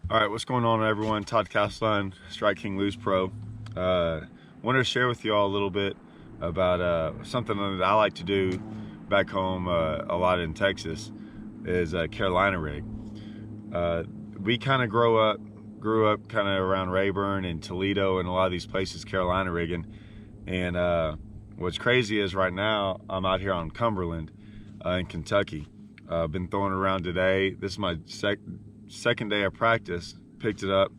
All right, what's going on, everyone? Todd Castelline, Strike King Lose Pro. Wanted to share with you all a little bit about something that I like to do back home a lot in Texas is Carolina rig. We kind of grew up kind of around Rayburn and Toledo and a lot of these places Carolina rigging. And what's crazy is right now I'm out here on Cumberland in Kentucky. Been throwing it around today. This is my second day of practice. Picked it up,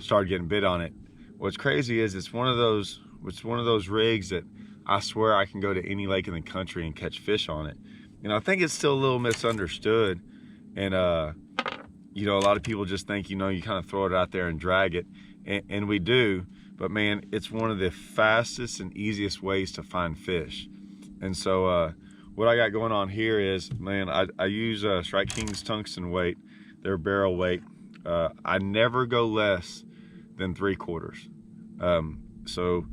started getting bit on it. What's crazy is it's one of those rigs that I swear I can go to any lake in the country and catch fish on it. And I think it's still a little misunderstood. And you know, a lot of people just think, you know, you kind of throw it out there and drag it, and we do. But man, it's one of the fastest and easiest ways to find fish. And so what I got going on here is, man, I use Strike King's tungsten weight, their barrel weight. I never go less than 3/4. So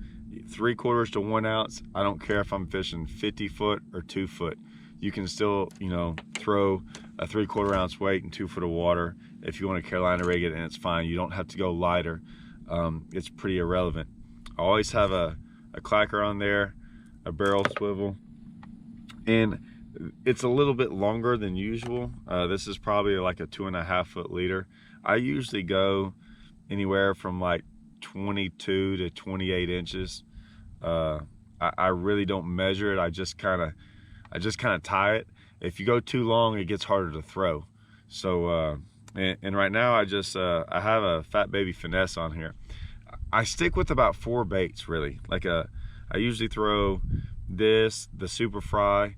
3/4 to 1 ounce. I don't care if I'm fishing 50 foot or 2 foot. You can still, you know, throw a 3/4 ounce weight in 2 foot of water if you want to Carolina rig it, and it's fine. You don't have to go lighter. It's pretty irrelevant. I always have a clacker on there, a barrel swivel, and it's a little bit longer than usual. This is probably like a 2.5 foot leader. I usually go anywhere from like 22 to 28 inches. I really don't measure it. I just kind of tie it. If you go too long, it gets harder to throw. So and right now I have a Fat Baby Finesse on here. I stick with about 4 baits really. I usually throw this, the Super Fry,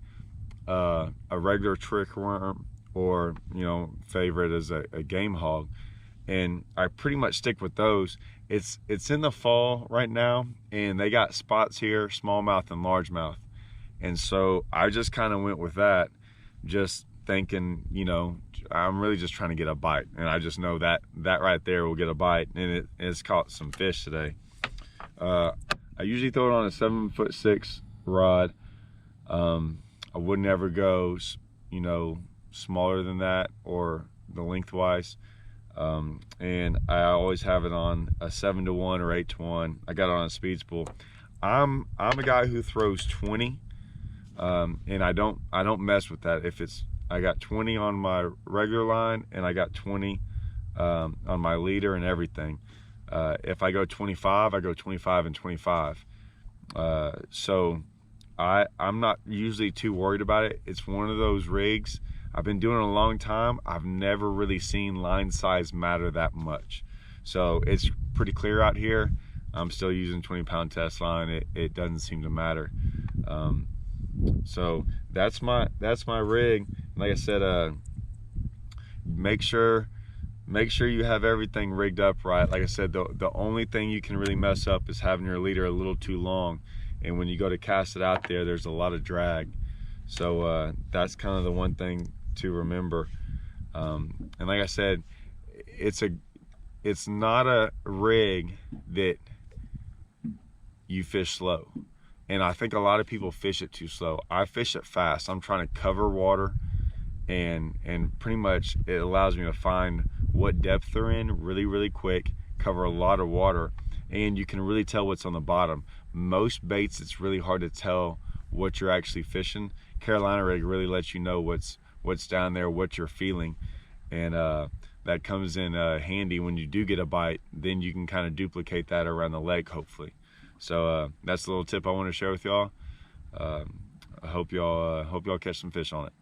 a regular trick worm, or, you know, favorite is a game hog, and I pretty much stick with those. It's in the fall right now, and they got spots here, smallmouth and largemouth, and so I just kind of went with that, just thinking, you know, I'm really just trying to get a bite, and I just know that right there will get a bite, and it's caught some fish today. I usually throw it on a 7'6" rod. I would never go, you know, smaller than that or the lengthwise. And I always have it on a 7-to-1 or 8-to-1. I got it on a speed spool. I'm a guy who throws 20, and I don't mess with that. If I got 20 on my regular line, and I got 20 on my leader and everything. If I go 25, I go 25 and 25. So I'm not usually too worried about it. It's one of those rigs. I've been doing it a long time. I've never really seen line size matter that much. So it's pretty clear out here. I'm still using 20-pound test line. It doesn't seem to matter. So that's my rig. Like I said, make sure you have everything rigged up right. Like I said, the only thing you can really mess up is having your leader a little too long, and when you go to cast it out there, there's a lot of drag. So that's kind of the one thing to remember. And like I said, it's not a rig that you fish slow, and I think a lot of people fish it too slow. I fish it fast. I'm trying to cover water, and pretty much it allows me to find what depth they're in really quick, cover a lot of water, and you can really tell what's on the bottom. Most baits, it's really hard to tell what you're actually fishing. Carolina rig really lets you know what's down there, what you're feeling, and that comes in handy when you do get a bite. Then you can kind of duplicate that around the lake, hopefully. So that's a little tip I want to share with y'all. I hope y'all catch some fish on it.